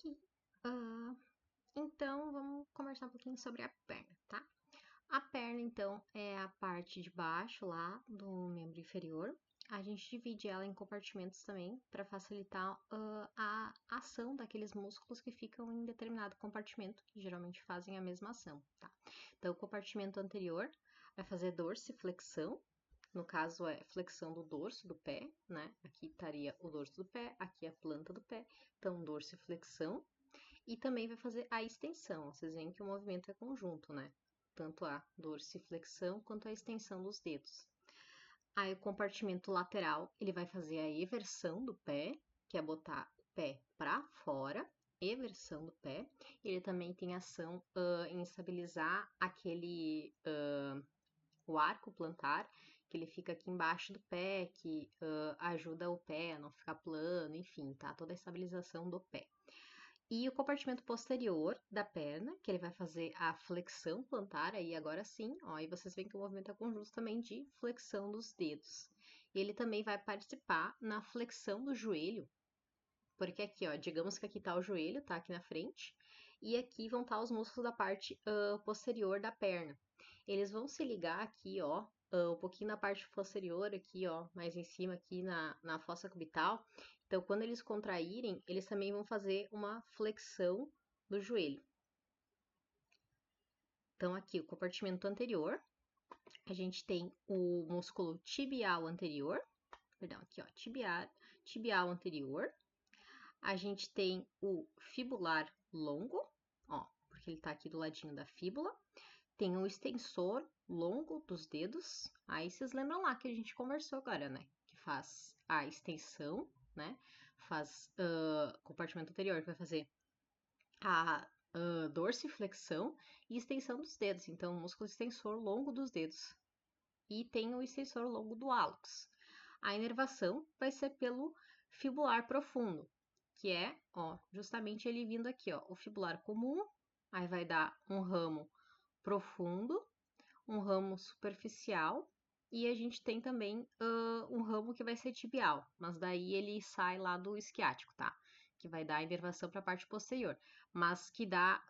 Ok. Ah, então, vamos conversar um pouquinho sobre a perna, tá? A perna, então, é a parte de baixo lá do membro inferior. A gente divide ela em compartimentos também para facilitar a ação daqueles músculos que ficam em determinado compartimento, que geralmente fazem a mesma ação, tá? Então, o compartimento anterior vai fazer dorsiflexão, no caso é flexão do dorso do pé, né? Aqui estaria o dorso do pé, aqui a planta do pé, então dorsiflexão. E também vai fazer a extensão. Vocês veem que o movimento é conjunto, né? Tanto a dorsiflexão quanto a extensão dos dedos. Aí o compartimento lateral, ele vai fazer a eversão do pé, que é botar o pé para fora, eversão do pé. Ele também tem ação em estabilizar o arco plantar, que ele fica aqui embaixo do pé, que ajuda o pé a não ficar plano, enfim, tá? Toda a estabilização do pé. E o compartimento posterior da perna, que ele vai fazer a flexão plantar, aí agora sim, ó, e vocês veem que o movimento é conjunto também de flexão dos dedos. E ele também vai participar na flexão do joelho, porque aqui, ó, digamos que aqui tá o joelho, tá aqui na frente, e aqui vão estar os músculos da parte posterior da perna. Eles vão se ligar aqui, ó, um pouquinho na parte posterior aqui, ó, mais em cima aqui na fossa cubital. Então, quando eles contraírem, eles também vão fazer uma flexão do joelho. Então, aqui, o compartimento anterior, a gente tem o músculo tibial anterior, perdão, aqui, ó, tibial anterior. A gente tem o fibular longo, ó, porque ele tá aqui do ladinho da fíbula. Tem o extensor longo dos dedos. Aí vocês lembram lá que a gente conversou agora, né? Que faz a extensão, né? Faz compartimento anterior, que vai fazer a dorsiflexão e extensão dos dedos. Então, o músculo extensor longo dos dedos. E tem o extensor longo do hálux. A inervação vai ser pelo fibular profundo, que é, ó, justamente ele vindo aqui, ó, o fibular comum, aí vai dar um ramo profundo, um ramo superficial, e a gente tem também um ramo que vai ser tibial, mas daí ele sai lá do isquiático, tá? Que vai dar a inervação para a parte posterior, mas que dá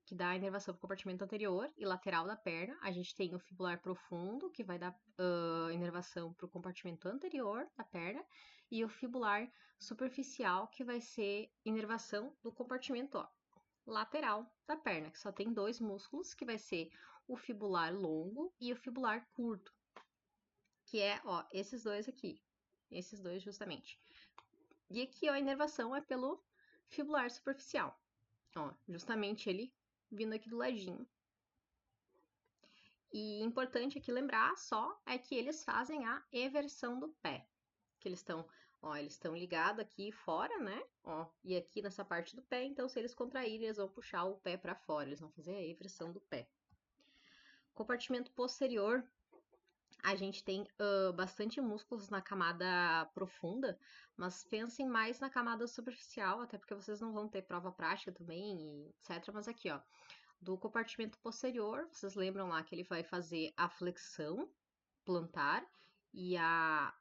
que dá a inervação para o compartimento anterior e lateral da perna. A gente tem o fibular profundo, que vai dar inervação para o compartimento anterior da perna, e o fibular superficial, que vai ser inervação do compartimento, ó, lateral da perna, que só tem dois músculos, que vai ser o fibular longo e o fibular curto, que é, ó, esses dois aqui, esses dois justamente. E aqui, ó, a inervação é pelo fibular superficial, ó, justamente ele vindo aqui do ladinho. E importante aqui lembrar só é que eles fazem a eversão do pé, que eles estão ligados aqui fora, né? Ó, e aqui nessa parte do pé, então se eles contraírem, eles vão puxar o pé para fora, eles vão fazer a eversão do pé. Compartimento posterior, a gente tem bastante músculos na camada profunda, mas pensem mais na camada superficial, até porque vocês não vão ter prova prática também, etc. Mas aqui, ó, do compartimento posterior, vocês lembram lá que ele vai fazer a flexão plantar e a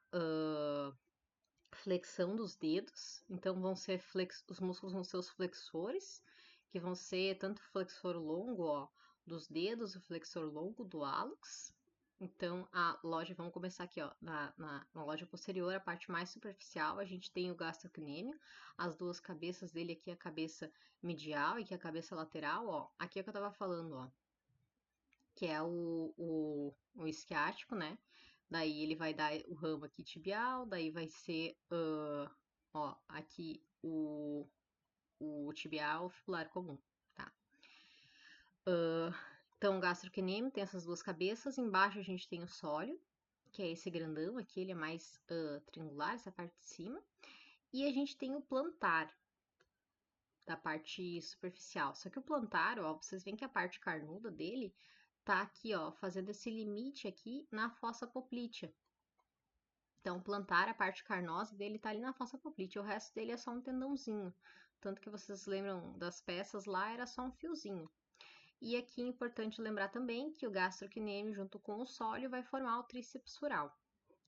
flexão dos dedos, então vão ser os músculos vão ser os flexores, que vão ser tanto o flexor longo, ó, dos dedos, o flexor longo do hálux. Então, a loja, vamos começar aqui, ó, na loja posterior, a parte mais superficial, a gente tem o gastrocnêmio, as duas cabeças dele aqui, a cabeça medial e aqui a cabeça lateral, ó, aqui é o que eu tava falando, ó, que é o isquiático, né? Daí ele vai dar o ramo aqui tibial, daí vai ser, ó, aqui o tibial, o fibular comum, tá? Então, o gastrocnêmio tem essas duas cabeças, embaixo a gente tem o sólio, que é esse grandão aqui, ele é mais triangular, essa parte de cima. E a gente tem o plantar, da parte superficial. Só que o plantar, ó, vocês veem que a parte carnuda dele tá aqui, ó, fazendo esse limite aqui na fossa poplítea. Então, plantar, a parte carnosa dele tá ali na fossa poplítea, o resto dele é só um tendãozinho. Tanto que vocês lembram das peças lá, era só um fiozinho. E aqui é importante lembrar também que o gastrocnêmio junto com o sólio vai formar o tríceps rural,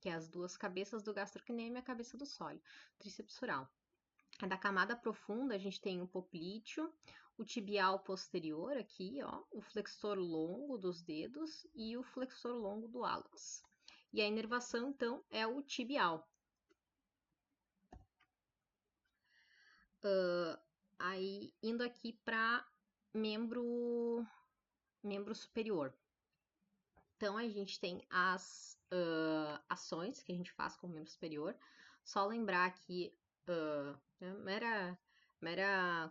que é as duas cabeças do gastrocnêmio e a cabeça do sólio, tríceps rural. Da camada profunda, a gente tem o poplíteo, o tibial posterior aqui, ó, o flexor longo dos dedos e o flexor longo do hálux. E a inervação, então, é o tibial. Aí, indo aqui para membro superior. Então, a gente tem as ações que a gente faz com o membro superior. Só lembrar que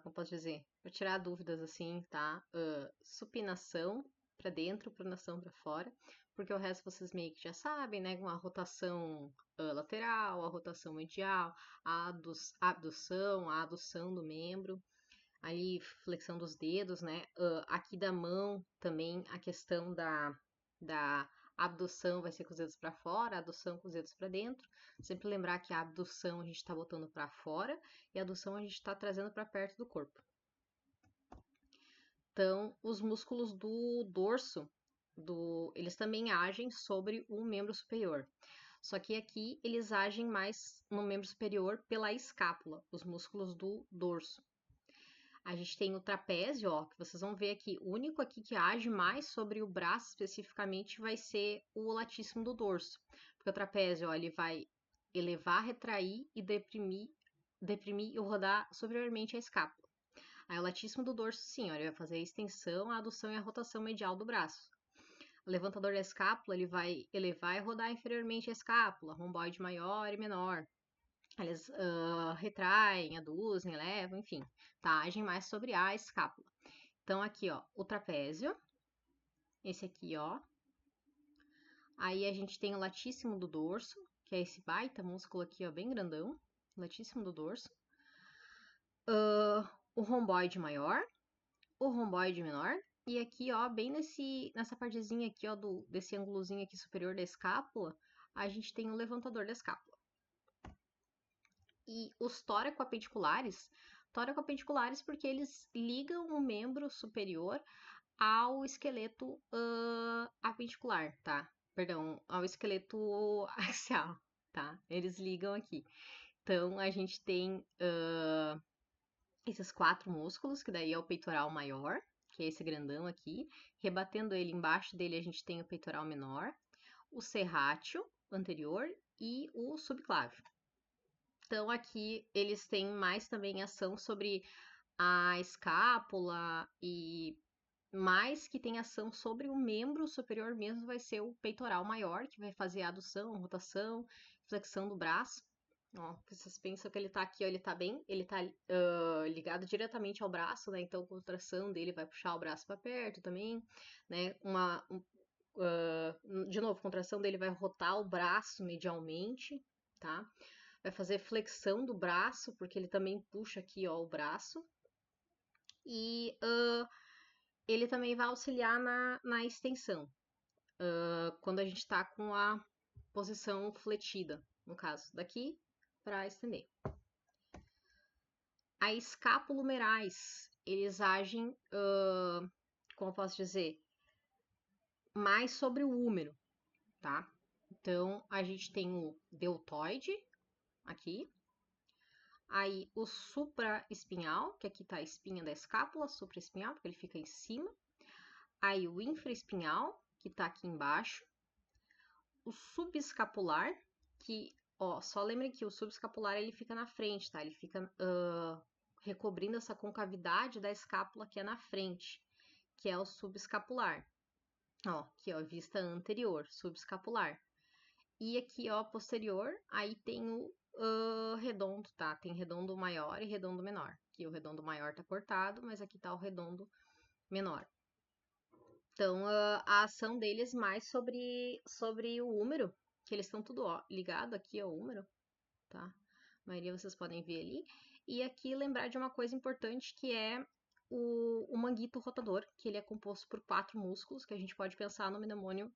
como posso dizer, para tirar dúvidas assim, tá? Supinação para dentro, pronação para fora, porque o resto vocês meio que já sabem, né? Com a rotação lateral, a rotação medial, a abdução, a adução do membro, ali flexão dos dedos, né? Aqui da mão também a questão da abdução vai ser com os dedos para fora, a adução com os dedos para dentro. Sempre lembrar que a abdução a gente está botando para fora e a adução a gente está trazendo para perto do corpo. Então, os músculos do dorso, eles também agem sobre o membro superior. Só que aqui eles agem mais no membro superior pela escápula, os músculos do dorso. A gente tem o trapézio, ó, que vocês vão ver aqui. O único aqui que age mais sobre o braço especificamente vai ser o latíssimo do dorso. Porque o trapézio, ó, ele vai elevar, retrair e deprimir e rodar superiormente a escápula. Aí o latíssimo do dorso, sim, ó, ele vai fazer a extensão, a adução e a rotação medial do braço. O levantador da escápula, ele vai elevar e rodar inferiormente a escápula, romboide maior e menor. Eles retraem, aduzem, elevam, enfim, tá? Agem mais sobre a escápula. Então, aqui, ó, o trapézio. Esse aqui, ó. Aí a gente tem o latíssimo do dorso, que é esse baita músculo aqui, ó, bem grandão. Latíssimo do dorso. O romboide maior. O romboide menor. E aqui, ó, bem nessa partezinha aqui, ó, desse ângulozinho aqui superior da escápula, a gente tem o levantador da escápula. E os tóraco-apendiculares porque eles ligam o membro superior ao esqueleto apendicular, tá? Perdão, ao esqueleto axial, tá? Eles ligam aqui. Então, a gente tem esses 4 músculos, que daí é o peitoral maior, que é esse grandão aqui. Rebatendo ele, embaixo dele a gente tem o peitoral menor, o serrátil anterior e o subclávio. Então, aqui eles têm mais também ação sobre a escápula e mais que tem ação sobre o membro superior mesmo vai ser o peitoral maior, que vai fazer a adução, rotação, flexão do braço. Ó, vocês pensam que ele tá aqui, ó, ele tá ligado diretamente ao braço, né? Então, a contração dele vai puxar o braço para perto também, né? De novo, a contração dele vai rotar o braço medialmente, tá? Vai fazer flexão do braço, porque ele também puxa aqui, ó, o braço. E ele também vai auxiliar na extensão, quando a gente está com a posição fletida, no caso, daqui para estender. A escapulomerais, eles agem, como eu posso dizer, mais sobre o úmero, tá? Então, a gente tem o deltoide, aqui. Aí, o supraespinhal, que aqui tá a espinha da escápula, supraespinhal, porque ele fica em cima. Aí, o infraespinhal, que tá aqui embaixo. O subescapular, que, ó, só lembrem que o subescapular ele fica na frente, tá? Ele fica recobrindo essa concavidade da escápula que é na frente, que é o subescapular. Ó, aqui, ó, vista anterior, subescapular. E aqui, ó, posterior, aí tem o redondo, tá? Tem redondo maior e redondo menor. Aqui o redondo maior tá cortado, mas aqui tá o redondo menor. Então, a ação deles mais sobre o úmero, que eles estão tudo ó, ligado aqui ao úmero, tá? A maioria vocês podem ver ali. E aqui lembrar de uma coisa importante que é o manguito rotador, que ele é composto por 4 músculos, que a gente pode pensar no mnemônio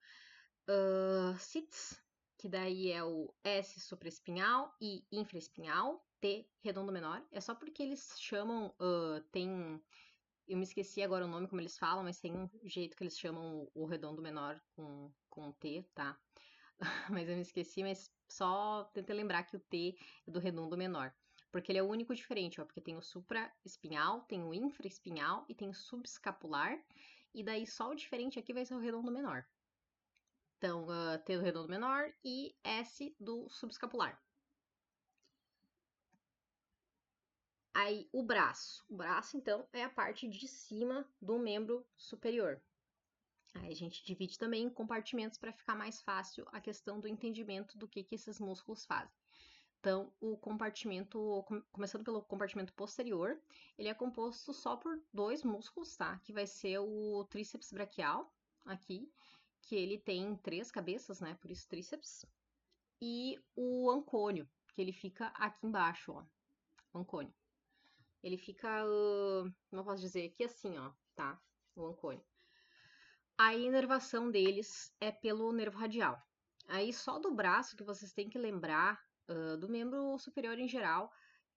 SITS, que daí é o S supraespinhal e infraespinhal, T redondo menor. É só porque eles chamam, eu me esqueci agora o nome como eles falam, mas tem um jeito que eles chamam o redondo menor com T, tá? Mas eu me esqueci, mas só tentei lembrar que o T é do redondo menor. Porque ele é o único diferente, ó, porque tem o supraespinhal, tem o infraespinhal e tem o subescapular, e daí só o diferente aqui vai ser o redondo menor. Então, T do redondo menor e S do subescapular. Aí, o braço. O braço, então, é a parte de cima do membro superior. Aí a gente divide também em compartimentos para ficar mais fácil a questão do entendimento do que esses músculos fazem. Então, o compartimento, começando pelo compartimento posterior, ele é composto só por dois músculos, tá? Que vai ser o tríceps braquial, aqui, que ele tem 3 cabeças, né? Por isso tríceps. E o ancônio, que ele fica aqui embaixo, ó. O ancônio. Ele fica, como eu posso dizer, aqui assim, ó, tá? O ancônio. A inervação deles é pelo nervo radial. Aí só do braço que vocês têm que lembrar, do membro superior em geral,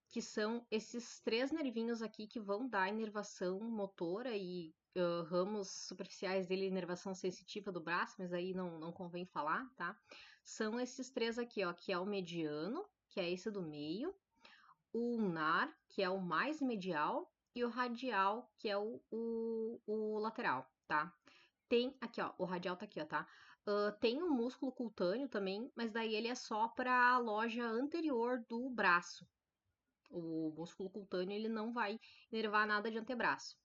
que são esses 3 nervinhos aqui que vão dar inervação motora e ramos superficiais dele, inervação sensitiva do braço, mas aí não convém falar, tá? São esses 3 aqui, ó, que é o mediano, que é esse do meio, o ulnar, que é o mais medial, e o radial, que é o lateral, tá? Tem aqui, ó, o radial tá aqui, ó, tá? Tem um músculo cutâneo também, mas daí ele é só para a loja anterior do braço. O músculo cutâneo ele não vai inervar nada de antebraço.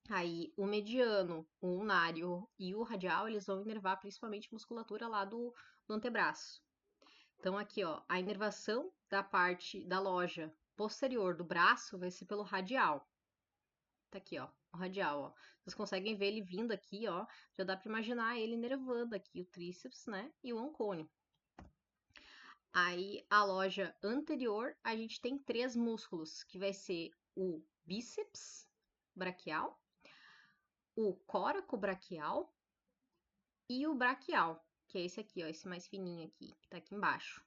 Aí o mediano, o ulnário e o radial, eles vão inervar principalmente musculatura lá do antebraço. Então aqui, ó, a inervação da parte da loja posterior do braço vai ser pelo radial. Tá aqui, ó, o radial, ó. Vocês conseguem ver ele vindo aqui, ó. Já dá para imaginar ele inervando aqui o tríceps, né? E o ancônio. Aí, a loja anterior, a gente tem 3 músculos, que vai ser o bíceps braquial, o coracobraquial e o braquial, que é esse aqui, ó, esse mais fininho aqui, que tá aqui embaixo.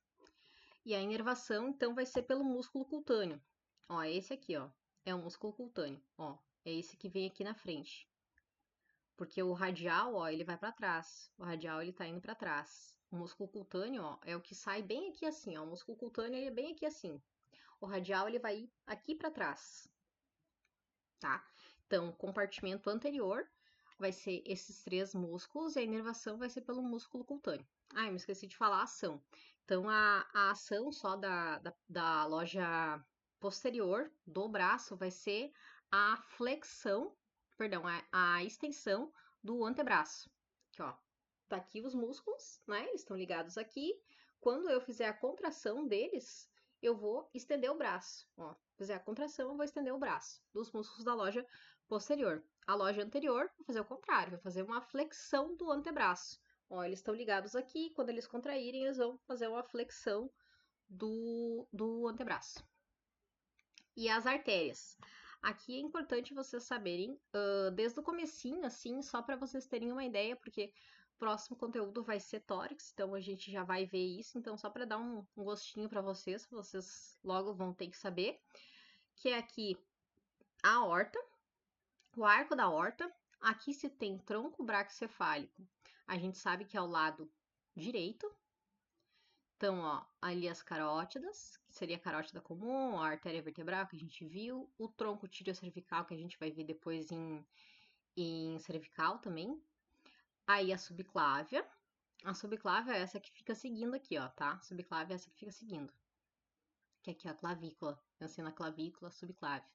E a inervação, então, vai ser pelo músculo cutâneo. Ó, esse aqui, ó, é o músculo cutâneo, ó, é esse que vem aqui na frente. Porque o radial, ó, ele vai para trás. O radial, ele tá indo para trás. O músculo cutâneo, ó, é o que sai bem aqui assim, ó. O músculo cutâneo, ele é bem aqui assim. O radial, ele vai ir aqui para trás, tá? Então, o compartimento anterior vai ser esses 3 músculos e a inervação vai ser pelo músculo cutâneo. Ah, eu me esqueci de falar a ação. Então, a ação só da loja posterior do braço vai ser a flexão, perdão, a extensão do antebraço. Aqui, ó. Tá aqui os músculos, né? Eles estão ligados aqui. Quando eu fizer a contração deles, eu vou estender o braço. Ó, fizer a contração, eu vou estender o braço dos músculos da loja posterior. A loja anterior, vou fazer o contrário, vou fazer uma flexão do antebraço. Ó, eles estão ligados aqui, quando eles contraírem, eles vão fazer uma flexão do antebraço. E as artérias. Aqui é importante vocês saberem, desde o comecinho, assim, só para vocês terem uma ideia, porque o próximo conteúdo vai ser tórax, então a gente já vai ver isso. Então, só para dar um gostinho para vocês logo vão ter que saber, que é aqui a aorta, o arco da aorta. Aqui se tem tronco braquicefálico, a gente sabe que é o lado direito. Então, ó, ali as carótidas, que seria a carótida comum, a artéria vertebral que a gente viu, o tronco tireocervical que a gente vai ver depois em cervical também. Aí a subclávia. A subclávia é essa que fica seguindo aqui, ó, tá? A subclávia é essa que fica seguindo. Que aqui é a clavícula, assim na clavícula, subclávia.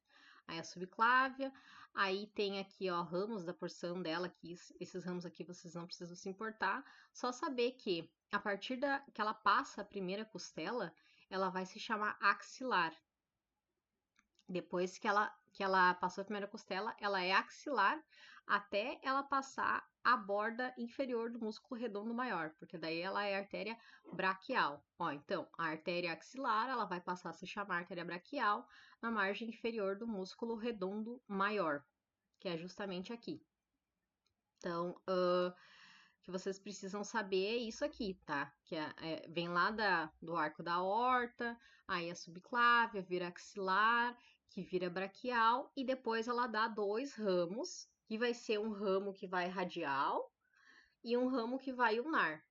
Aí a subclávia, aí tem aqui, ó, ramos da porção dela, que esses ramos aqui vocês não precisam se importar, só saber que a partir que ela passa a primeira costela, ela vai se chamar axilar. Depois que ela passou a primeira costela, ela é axilar até ela passar a borda inferior do músculo redondo maior, porque daí ela é artéria braquial. Ó, então, a artéria axilar, ela vai passar a se chamar artéria braquial na margem inferior do músculo redondo maior, que é justamente aqui. Então, o que vocês precisam saber é isso aqui, tá? Que vem lá do arco da aorta, aí a subclávia, vira axilar, que vira braquial, e depois ela dá 2 ramos, que vai ser um ramo que vai radial e um ramo que vai ulnar.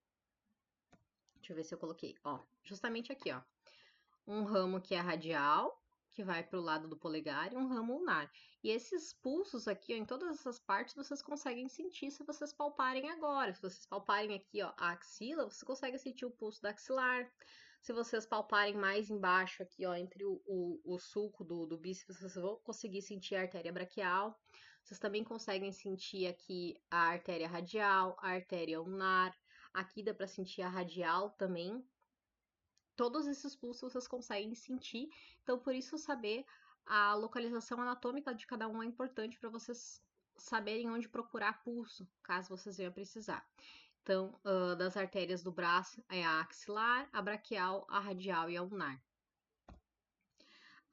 Deixa eu ver se eu coloquei, ó, justamente aqui, ó. Um ramo que é radial que vai para o lado do polegar, e um ramo ulnar. E esses pulsos aqui, ó, em todas essas partes, vocês conseguem sentir se vocês palparem agora. Se vocês palparem aqui, ó, a axila, você consegue sentir o pulso da axilar. Se vocês palparem mais embaixo aqui, ó, entre o sulco do bíceps, vocês vão conseguir sentir a artéria braquial. Vocês também conseguem sentir aqui a artéria radial, a artéria ulnar. Aqui dá para sentir a radial também. Todos esses pulsos vocês conseguem sentir, então por isso saber a localização anatômica de cada um é importante para vocês saberem onde procurar pulso, caso vocês venham precisar. Então, das artérias do braço é a axilar, a braquial, a radial e a ulnar.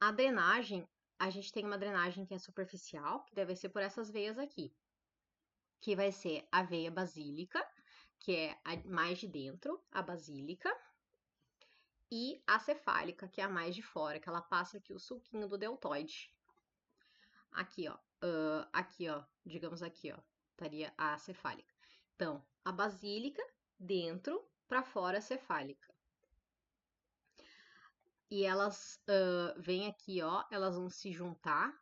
A drenagem, a gente tem uma drenagem que é superficial, que deve ser por essas veias aqui, que vai ser a veia basílica, que é a mais de dentro, a basílica, e a cefálica, que é a mais de fora, que ela passa aqui o sulquinho do deltoide. Aqui, ó, digamos aqui, ó, estaria a cefálica. Então, a basílica, dentro, para fora a cefálica. E elas vêm aqui, ó, elas vão se juntar.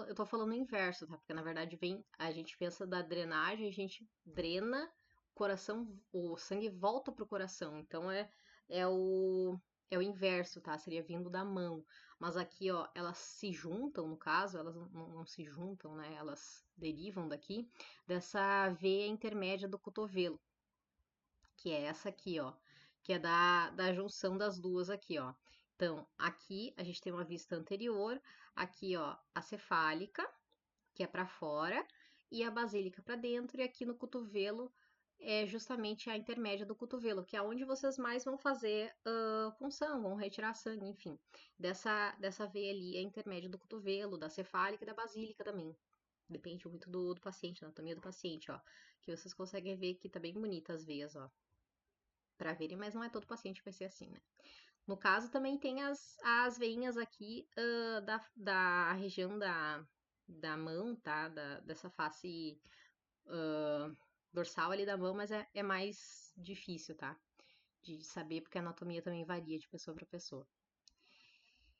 Eu tô falando o inverso, tá? Porque na verdade a gente pensa da drenagem, a gente drena o coração, o sangue volta pro coração. Então é o inverso, tá? Seria vindo da mão. Mas aqui, ó, elas se juntam, no caso, elas não se juntam, né? Elas derivam daqui, dessa veia intermédia do cotovelo, que é essa aqui, ó, que é da junção das duas aqui, ó. Então, aqui a gente tem uma vista anterior, aqui, ó, a cefálica, que é para fora, e a basílica para dentro, e aqui no cotovelo é justamente a intermédia do cotovelo, que é onde vocês mais vão fazer punção, vão retirar sangue, enfim. Dessa veia ali é a intermédia do cotovelo, da cefálica e da basílica também. Depende muito do paciente, da anatomia do paciente, ó. Que vocês conseguem ver que tá bem bonita as veias, ó. Pra verem, mas não é todo paciente que vai ser assim, né? No caso, também tem as veinhas aqui da região da mão, tá? Dessa face dorsal ali da mão, mas é mais difícil, tá? De saber, porque a anatomia também varia de pessoa para pessoa.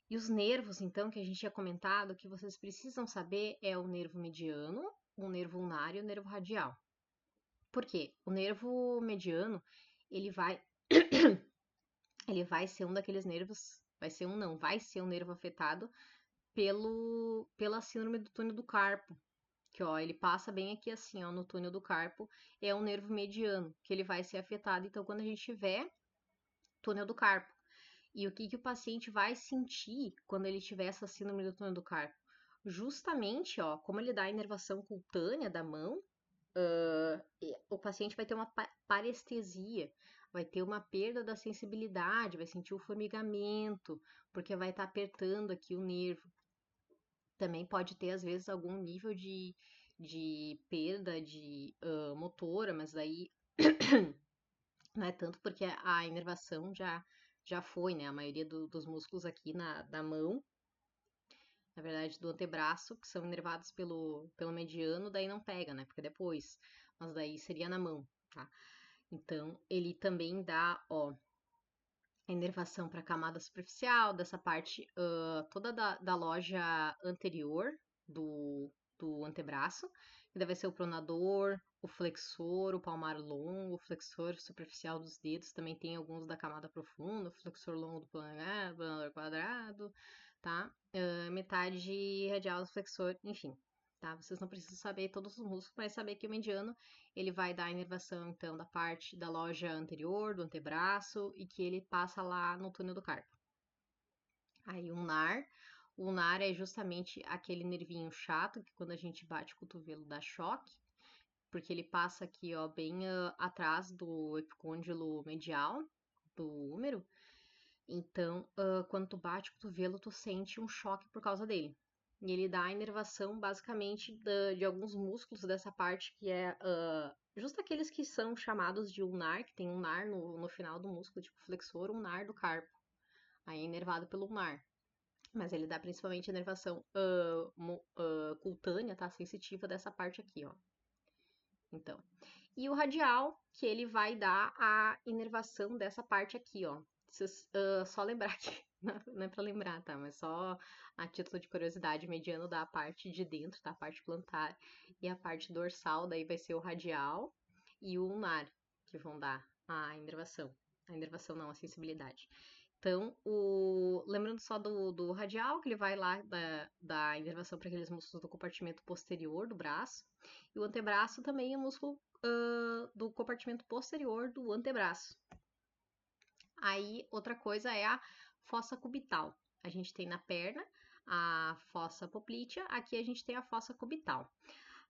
E os nervos, então, que a gente tinha comentado, que vocês precisam saber é o nervo mediano, o nervo ulnar e o nervo radial. Por quê? O nervo mediano, ele vai ser um daqueles nervos, vai ser um nervo afetado pela síndrome do túnel do carpo, que ó, ele passa bem aqui assim, ó, no túnel do carpo, é um nervo mediano, que ele vai ser afetado. Então, quando a gente tiver túnel do carpo, e o que o paciente vai sentir quando ele tiver essa síndrome do túnel do carpo? Justamente, ó, como ele dá a inervação cutânea da mão, o paciente vai ter uma parestesia, vai ter uma perda da sensibilidade, vai sentir o formigamento, porque vai estar apertando aqui o nervo. Também pode ter, às vezes, algum nível de perda de motora, mas daí não é tanto porque a inervação já foi, né? A maioria dos músculos aqui da mão, na verdade, do antebraço, que são inervados pelo mediano, daí não pega, né? Porque depois, mas daí seria na mão, tá? Então, ele também dá, ó, a inervação para a camada superficial, dessa parte toda da loja anterior do antebraço, que deve ser o pronador, o flexor, o palmar longo, o flexor superficial dos dedos, também tem alguns da camada profunda, o flexor longo do planar quadrado, tá? Metade radial do flexor, enfim, tá? Vocês não precisam saber todos os músculos, mas saber que o mediano, ele vai dar a inervação, então, da parte da loja anterior, do antebraço, e que ele passa lá no túnel do carpo. Aí, o ulnar é justamente aquele nervinho chato, que quando a gente bate o cotovelo dá choque, porque ele passa aqui, ó, bem atrás do epicôndilo medial do úmero. Então, quando tu bate o cotovelo, tu sente um choque por causa dele. E ele dá a inervação, basicamente, de alguns músculos dessa parte, que é justo aqueles que são chamados de ulnar, que tem ulnar no final do músculo, tipo flexor ulnar do carpo. Aí é inervado pelo ulnar. Mas ele dá principalmente inervação cutânea, tá? Sensitiva dessa parte aqui, ó. Então. E o radial, que ele vai dar a inervação dessa parte aqui, ó. Só lembrar que, não é pra lembrar, tá? Mas só a título de curiosidade, mediano dá a parte de dentro, tá? A parte plantar e a parte dorsal, daí vai ser o radial e o ulnar, que vão dar a inervação. A inervação não, a sensibilidade. Então, lembrando só do radial, que ele vai lá da inervação para aqueles músculos do compartimento posterior do braço. E o antebraço também é músculo do compartimento posterior do antebraço. Aí, outra coisa é a fossa cubital. A gente tem na perna a fossa poplítea, aqui a gente tem a fossa cubital.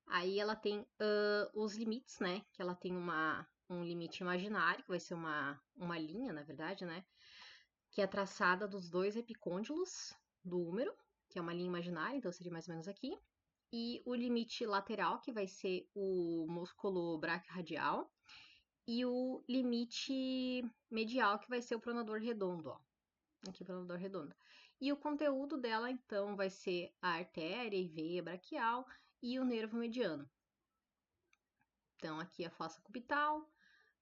Aí ela tem os limites, né? Que ela tem um limite imaginário, que vai ser uma linha, na verdade, né? Que é traçada dos dois epicôndilos do úmero, que é uma linha imaginária, então seria mais ou menos aqui. E o limite lateral, que vai ser o músculo braquiorradial. E o limite medial, que vai ser o pronador redondo, ó. Aqui o pronador redondo. E o conteúdo dela, então, vai ser a artéria e veia braquial e o nervo mediano. Então, aqui a fossa cubital,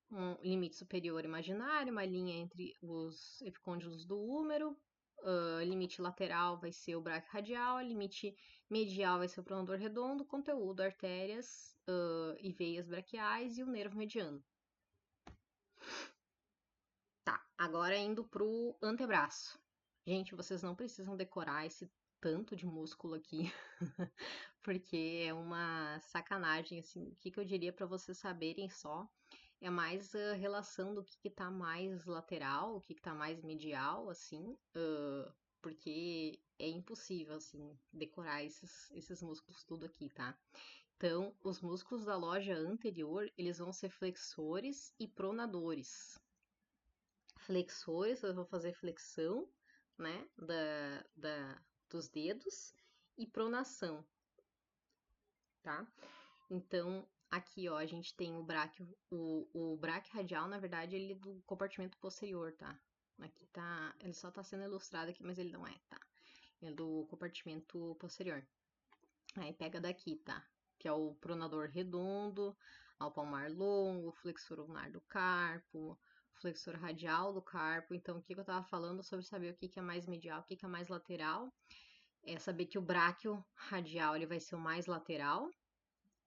um limite superior imaginário, uma linha entre os epicôndilos do úmero, limite lateral vai ser o braquiorradial, limite medial vai ser o pronador redondo, conteúdo, artérias e veias braquiais e o nervo mediano. Tá, agora indo pro antebraço. Gente, vocês não precisam decorar esse tanto de músculo aqui, porque é uma sacanagem, assim. O que eu diria para vocês saberem só é mais a relação do que tá mais lateral, o que tá mais medial, assim, porque é impossível, assim, decorar esses músculos tudo aqui, tá? Então, os músculos da loja anterior, eles vão ser flexores e pronadores. Flexores, eu vou fazer flexão, né, dos dedos e pronação, tá? Então, aqui, ó, a gente tem o bráquio, o bráquio radial, na verdade, ele é do compartimento posterior, tá? Aqui tá, ele só tá sendo ilustrado aqui, mas ele não é, tá? Ele é do compartimento posterior. Aí pega daqui, tá? Que é o pronador redondo, ao palmar longo, flexor ulnar do carpo, flexor radial do carpo. Então, o que eu tava falando sobre saber o que é mais medial, o que é mais lateral, é saber que o bráquio radial ele vai ser o mais lateral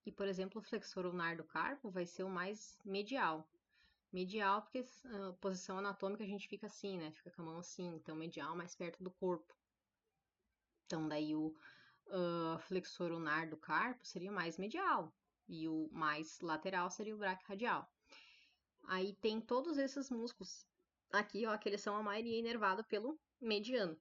e, por exemplo, o flexor ulnar do carpo vai ser o mais medial. Medial porque posição anatômica a gente fica assim, né? Fica com a mão assim, então medial mais perto do corpo. Então, daí o flexor ulnar do carpo seria o mais medial e o mais lateral seria o braquiorradial. Aí tem todos esses músculos aqui, ó, que eles são a maioria inervado pelo mediano.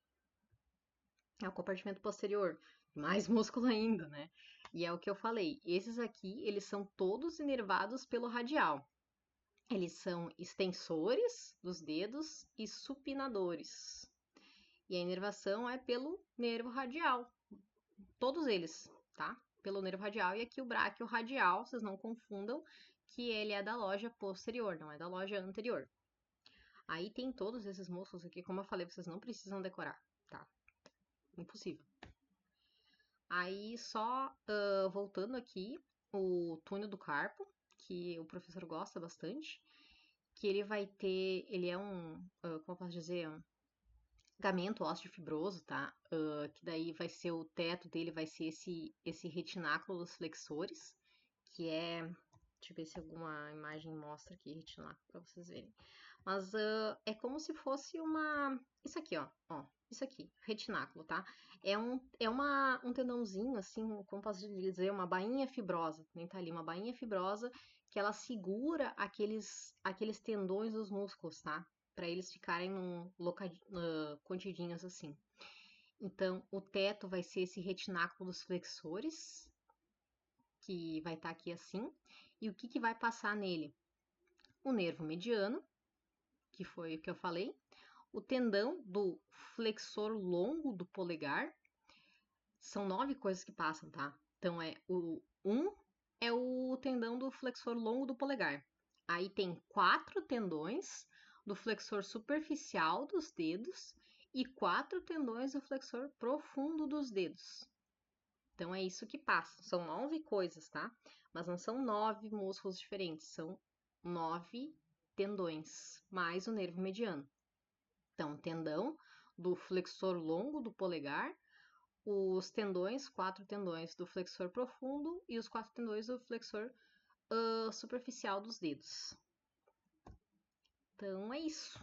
É o compartimento posterior, mais músculo ainda, né? E é o que eu falei, esses aqui, eles são todos inervados pelo radial. Eles são extensores dos dedos e supinadores. E a inervação é pelo nervo radial, todos eles, tá? Pelo nervo radial. E aqui o bráquio radial, vocês não confundam, que ele é da loja posterior, não é da loja anterior. Aí tem todos esses músculos aqui, como eu falei, vocês não precisam decorar, tá? Impossível. Aí só voltando aqui, o túnel do carpo, que o professor gosta bastante, que ele vai ter, ele é como eu posso dizer, um ligamento ósseo fibroso, tá? Que daí vai ser o teto dele, vai ser esse retináculo dos flexores, que é. Deixa eu ver se alguma imagem mostra aqui retináculo pra vocês verem. Mas é como se fosse uma. Isso aqui, ó. Isso aqui, retináculo, tá? É um tendãozinho, assim, como posso dizer, uma bainha fibrosa. Nem tá ali, uma bainha fibrosa que ela segura aqueles tendões dos músculos, tá? Para eles ficarem contidinhos assim. Então, o teto vai ser esse retináculo dos flexores, que vai estar aqui assim. E o que vai passar nele? O nervo mediano, que foi o que eu falei, o tendão do flexor longo do polegar. São 9 coisas que passam, tá? Então, é o tendão do flexor longo do polegar. Aí tem 4 tendões do flexor superficial dos dedos e 4 tendões do flexor profundo dos dedos. Então, é isso que passa. São 9 coisas, tá? Mas não são 9 músculos diferentes, são 9 tendões, mais o nervo mediano. Então, tendão do flexor longo do polegar, os tendões, 4 tendões do flexor profundo e os 4 tendões do flexor superficial dos dedos. Então, é isso.